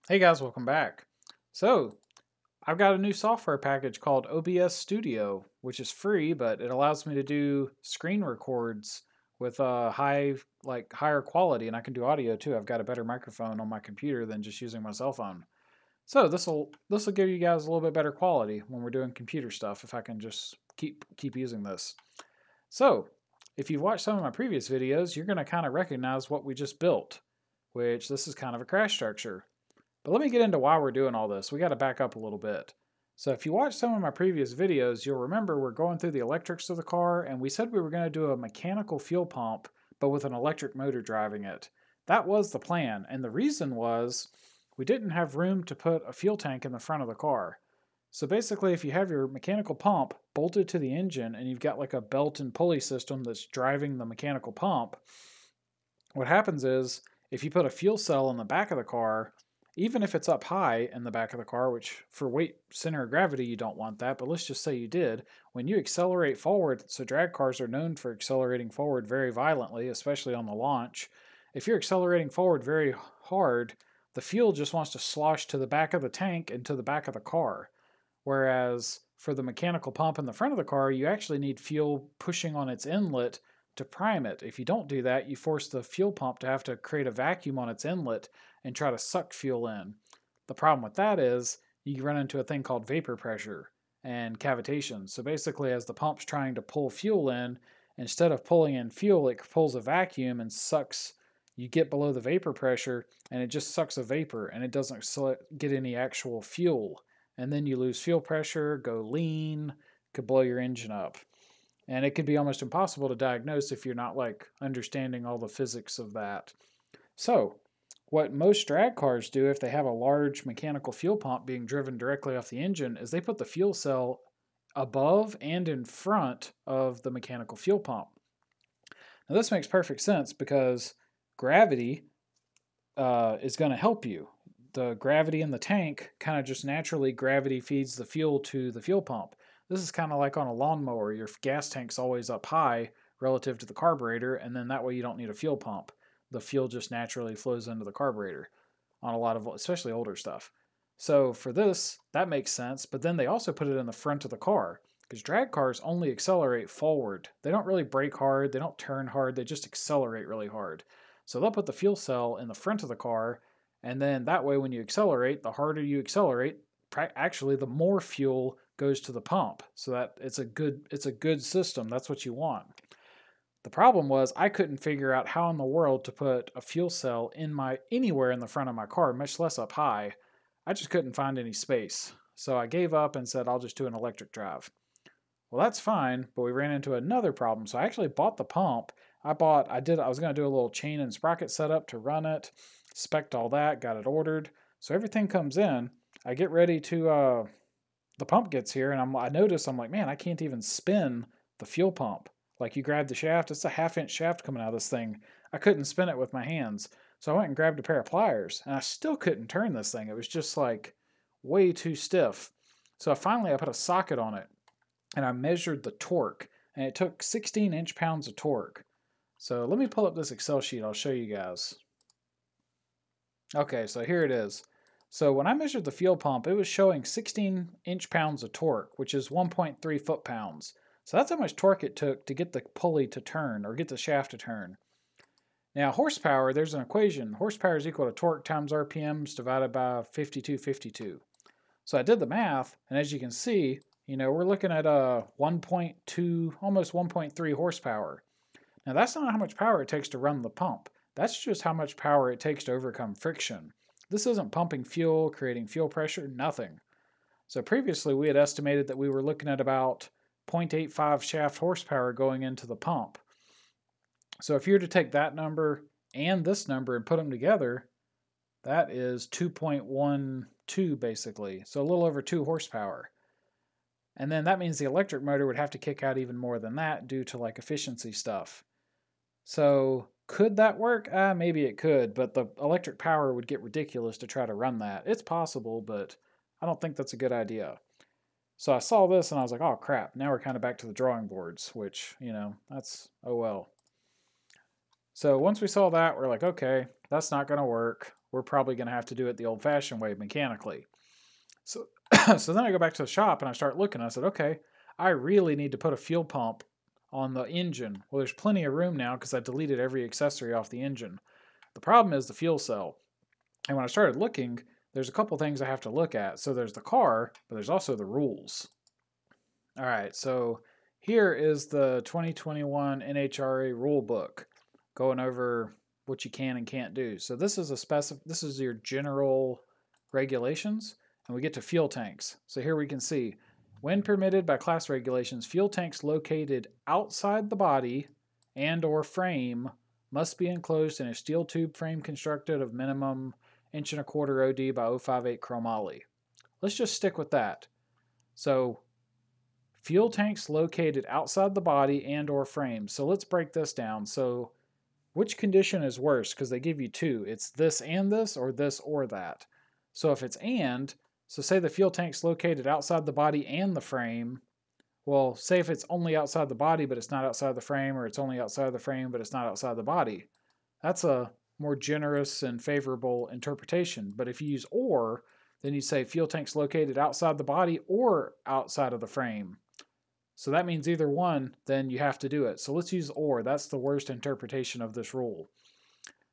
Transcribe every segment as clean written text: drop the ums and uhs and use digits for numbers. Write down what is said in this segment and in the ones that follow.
Hey guys, welcome back. So, I've got a new software package called OBS Studio, which is free, but it allows me to do screen records with a higher quality, and I can do audio too. I've got a better microphone on my computer than just using my cell phone. So this will give you guys a little bit better quality when we're doing computer stuff if I can just keep using this. So, if you've watched some of my previous videos, you're going to kind of recognize what we just built, which this is kind of a crash structure. But let me get into why we're doing all this. We got to back up a little bit. So if you watch some of my previous videos, you'll remember we're going through the electrics of the car, and we said we were going to do a mechanical fuel pump, but with an electric motor driving it. That was the plan, and the reason was we didn't have room to put a fuel tank in the front of the car. So basically, if you have your mechanical pump bolted to the engine and you've got like a belt and pulley system that's driving the mechanical pump, what happens is if you put a fuel cell in the back of the car, even if it's up high in the back of the car, which for weight center of gravity, you don't want that, but let's just say you did, when you accelerate forward, so drag cars are known for accelerating forward very violently, especially on the launch. If you're accelerating forward very hard, the fuel just wants to slosh to the back of the tank and to the back of the car. Whereas for the mechanical pump in the front of the car, you actually need fuel pushing on its inlet to prime it. If you don't do that, you force the fuel pump to have to create a vacuum on its inlet and try to suck fuel in. The problem with that is you run into a thing called vapor pressure and cavitation. So basically, as the pump's trying to pull fuel in, instead of pulling in fuel, it pulls a vacuum and sucks. You get below the vapor pressure and it just sucks a vapor and it doesn't get any actual fuel. And then you lose fuel pressure, go lean, could blow your engine up. And it could be almost impossible to diagnose if you're not like understanding all the physics of that. So, what most drag cars do if they have a large mechanical fuel pump being driven directly off the engine is they put the fuel cell above and in front of the mechanical fuel pump. Now, this makes perfect sense because gravity is going to help you. The gravity in the tank kind of just naturally gravity feeds the fuel to the fuel pump. This is kind of like on a lawnmower. Your gas tank's always up high relative to the carburetor, and then that way you don't need a fuel pump. The fuel just naturally flows into the carburetor on a lot of, especially older stuff. So for this, that makes sense. But then they also put it in the front of the car because drag cars only accelerate forward. They don't really brake hard, they don't turn hard, they just accelerate really hard. So they'll put the fuel cell in the front of the car, and then that way, when you accelerate, the harder you accelerate, actually, the more fuel goes to the pump. So that it's a good system. That's what you want. The problem was I couldn't figure out how in the world to put a fuel cell in my anywhere in the front of my car, much less up high. I just couldn't find any space. So I gave up and said I'll just do an electric drive. Well, that's fine, but we ran into another problem. So I actually bought the pump. I was going to do a little chain and sprocket setup to run it, spec'd all that, got it ordered. So everything comes in. I get ready to, the pump gets here, and I notice, I'm like, man, I can't even spin the fuel pump. Like you grab the shaft, it's a 1/2 inch shaft coming out of this thing. I couldn't spin it with my hands. So I went and grabbed a pair of pliers, and I still couldn't turn this thing. It was just like way too stiff. So finally I put a socket on it and I measured the torque, and it took 16 inch-pounds of torque. So let me pull up this Excel sheet. I'll show you guys. Okay, so here it is. So when I measured the fuel pump, it was showing 16 inch-pounds of torque, which is 1.3 foot-pounds. So that's how much torque it took to get the pulley to turn, or get the shaft to turn. Now, horsepower, there's an equation. Horsepower is equal to torque times RPMs divided by 5252. So I did the math, and as you can see, we're looking at a 1.2, almost 1.3 horsepower. Now that's not how much power it takes to run the pump. That's just how much power it takes to overcome friction. This isn't pumping fuel, creating fuel pressure, nothing. So previously we had estimated that we were looking at about 0.85 shaft horsepower going into the pump. So if you were to take that number and this number and put them together, that is 2.12 basically, so a little over 2 horsepower. And then that means the electric motor would have to kick out even more than that due to like efficiency stuff. So could that work? Maybe it could, but the electric power would get ridiculous to try to run that. It's possible, but I don't think that's a good idea. So I saw this and I was like, oh crap, now we're kind of back to the drawing boards, which, that's, oh well. So once we saw that, we're like, okay, that's not going to work. we're probably going to have to do it the old-fashioned way mechanically. So, so then I go back to the shop and I start looking. I said, okay, I really need to put a fuel pump on the engine. Well, there's plenty of room now because I deleted every accessory off the engine. The problem is the fuel cell. And when I started looking, there's a couple things I have to look at. So there's the car, but there's also the rules. All right, so here is the 2021 NHRA rule book, going over what you can and can't do. So this is this is your general regulations, and we get to fuel tanks. So here we can see, when permitted by class regulations, fuel tanks located outside the body and or frame must be enclosed in a steel tube frame constructed of minimum 1.25 OD by 0.58 chromoly. Let's just stick with that. So fuel tanks located outside the body and or frame. So let's break this down. So which condition is worse? Because they give you two. It's this and this, or this or that. So if it's and, so say the fuel tank's located outside the body and the frame. Well, say if it's only outside the body, but it's not outside the frame, or it's only outside the frame, but it's not outside the body. That's a more generous and favorable interpretation. But if you use or, then you say fuel tank's located outside the body or outside of the frame. So that means either one, then you have to do it. So let's use or. That's the worst interpretation of this rule.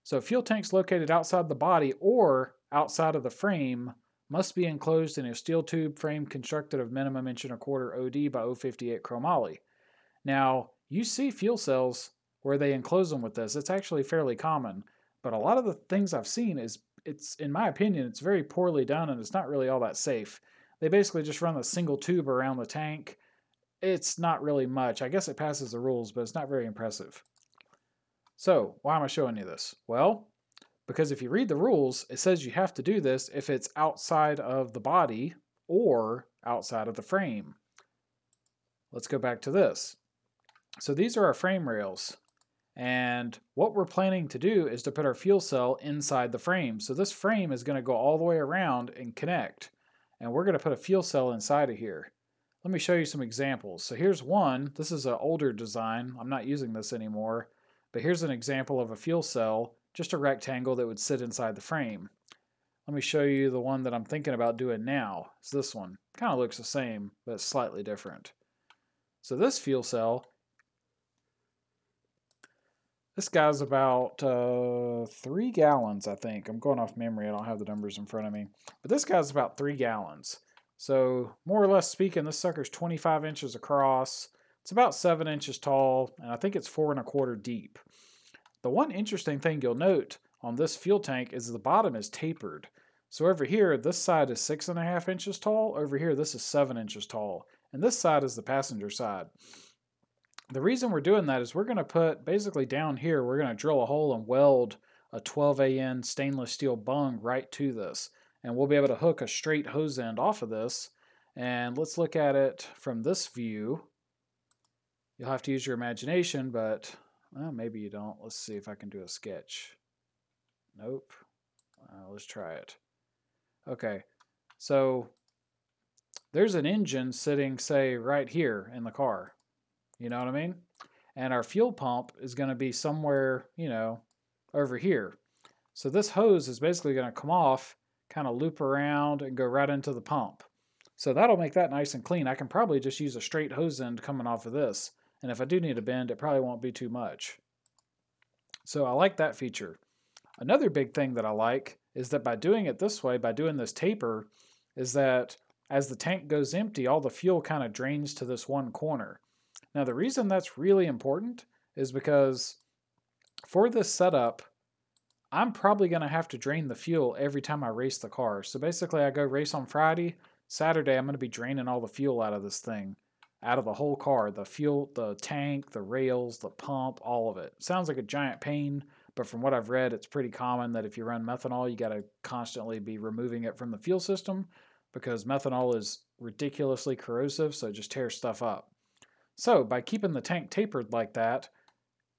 So fuel tanks located outside the body or outside of the frame must be enclosed in a steel tube frame constructed of minimum 1.25 OD by 0.58 chromoly. Now, you see fuel cells where they enclose them with this. It's actually fairly common. But a lot of the things I've seen it's in my opinion, it's very poorly done and it's not really all that safe. They basically just run a single tube around the tank. It's not really much. I guess it passes the rules, but it's not very impressive. So, why am I showing you this? Well, because if you read the rules, it says you have to do this if it's outside of the body or outside of the frame. Let's go back to this. So these are our frame rails. And what we're planning to do is to put our fuel cell inside the frame. So this frame is going to go all the way around and connect. And we're going to put a fuel cell inside of here. Let me show you some examples. So here's one. This is an older design. I'm not using this anymore. But here's an example of a fuel cell, just a rectangle that would sit inside the frame. Let me show you the one that I'm thinking about doing now. It's this one. Kind of looks the same, but it's slightly different. So this fuel cell, this guy's about 3 gallons, I think. I'm going off memory. I don't have the numbers in front of me. But this guy's about 3 gallons. So more or less speaking, this sucker's 25 inches across. It's about 7 inches tall, and I think it's 4.25 deep. The one interesting thing you'll note on this fuel tank is the bottom is tapered. So over here, this side is 6.5 inches tall. Over here, this is 7 inches tall. And this side is the passenger side. The reason we're doing that is we're going to put, basically down here, we're going to drill a hole and weld a 12AN stainless steel bung right to this. And we'll be able to hook a straight hose end off of this. And let's look at it from this view. You'll have to use your imagination, but well, maybe you don't. Let's see if I can do a sketch. Nope. Let's try it. Okay, so there's an engine sitting, say, right here in the car. You know what I mean? And our fuel pump is going to be somewhere, over here. So this hose is basically going to come off, kind of loop around, and go right into the pump. So that'll make that nice and clean. I can probably just use a straight hose end coming off of this. And if I do need a bend, it probably won't be too much. So I like that feature. Another big thing that I like is that by doing it this way, by doing this taper, is that as the tank goes empty, all the fuel kind of drains to this one corner. Now, the reason that's really important is because for this setup, I'm probably going to have to drain the fuel every time I race the car. So basically, I go race on Friday. Saturday, I'm going to be draining all the fuel out of this thing, out of the whole car. The fuel, the tank, the rails, the pump, all of it. Sounds like a giant pain, but from what I've read, it's pretty common that if you run methanol, you got to constantly be removing it from the fuel system because methanol is ridiculously corrosive, so it just tears stuff up. So by keeping the tank tapered like that,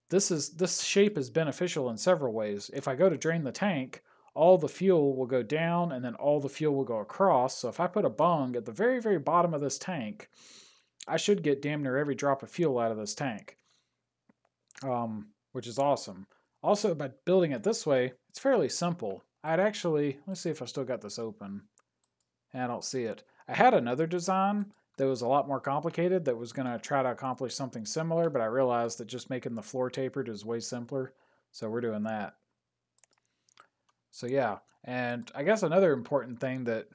this shape is beneficial in several ways. If I go to drain the tank, all the fuel will go down and then all the fuel will go across. So if I put a bung at the very, very bottom of this tank, I should get damn near every drop of fuel out of this tank, which is awesome. Also, by building it this way, it's fairly simple. I'd actually, let's see if I still got this open. I don't see it. I had another design that was a lot more complicated that was going to try to accomplish something similar, but I realized that just making the floor tapered is way simpler. So we're doing that. So yeah, and I guess another important thing that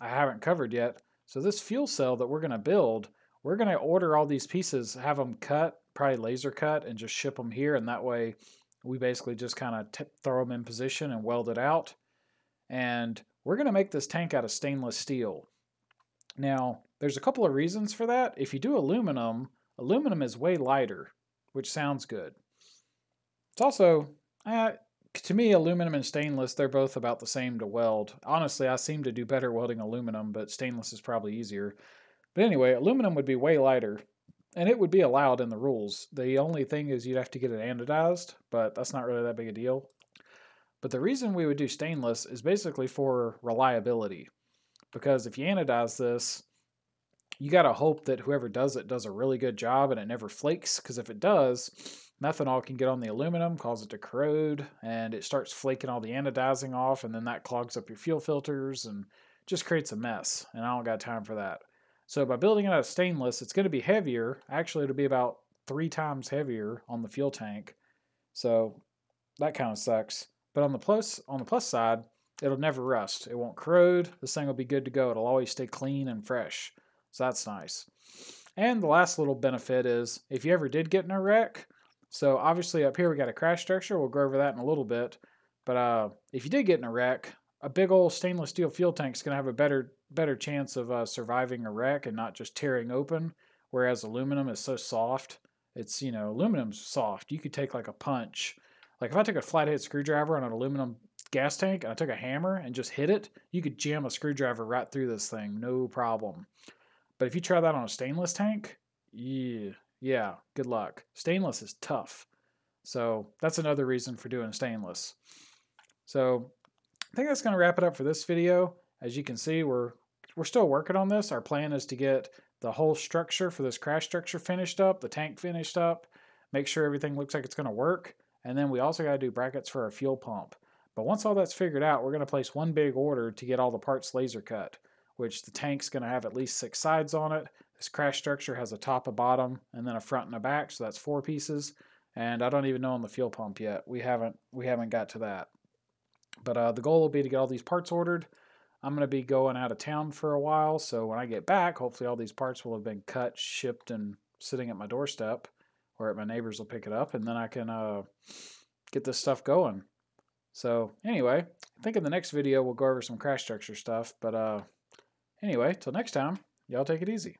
I haven't covered yet. So this fuel cell that we're going to build, we're going to order all these pieces, have them cut, probably laser cut, and just ship them here. And that way we basically just kind of throw them in position and weld it out. And we're going to make this tank out of stainless steel. Now, there's a couple of reasons for that. If you do aluminum, aluminum is way lighter, which sounds good. It's also, to me, aluminum and stainless, they're both about the same to weld. Honestly, I seem to do better welding aluminum, but stainless is probably easier. But anyway, aluminum would be way lighter, and it would be allowed in the rules. The only thing is you'd have to get it anodized, but that's not really that big a deal. But the reason we would do stainless is basically for reliability. Because if you anodize this, you got to hope that whoever does it does a really good job and it never flakes. Because if it does, methanol can get on the aluminum, cause it to corrode, and it starts flaking all the anodizing off, and then that clogs up your fuel filters and just creates a mess. And I don't got time for that. So by building it out of stainless, it's going to be heavier. Actually, it'll be about 3 times heavier on the fuel tank. So that kind of sucks. But on the plus side, it'll never rust. It won't corrode. This thing will be good to go. It'll always stay clean and fresh. So that's nice. And the last little benefit is if you ever did get in a wreck, so obviously up here we got a crash structure. We'll go over that in a little bit. But if you did get in a wreck, a big old stainless steel fuel tank is going to have a better chance of surviving a wreck and not just tearing open. Whereas aluminum is so soft. It's, aluminum's soft. You could take like a punch. Like if I took a flathead screwdriver on an aluminum gas tank and I took a hammer and just hit it, you could jam a screwdriver right through this thing, no problem. But if you try that on a stainless tank, yeah, good luck. Stainless is tough. So that's another reason for doing stainless. So I think that's going to wrap it up for this video. As you can see, we're still working on this. Our plan is to get the whole structure for this crash structure finished up, the tank finished up, make sure everything looks like it's going to work, and then we also got to do brackets for our fuel pump. But once all that's figured out, we're going to place one big order to get all the parts laser cut, which the tank's going to have at least 6 sides on it. This crash structure has a top, a bottom, and then a front and a back, so that's 4 pieces. And I don't even know on the fuel pump yet. We haven't got to that. But the goal will be to get all these parts ordered. I'm going to be going out of town for a while, so when I get back, hopefully all these parts will have been cut, shipped, and sitting at my doorstep, or my neighbors will pick it up, and then I can get this stuff going. So anyway, I think in the next video we'll go over some crash structure stuff. But anyway, till next time, y'all take it easy.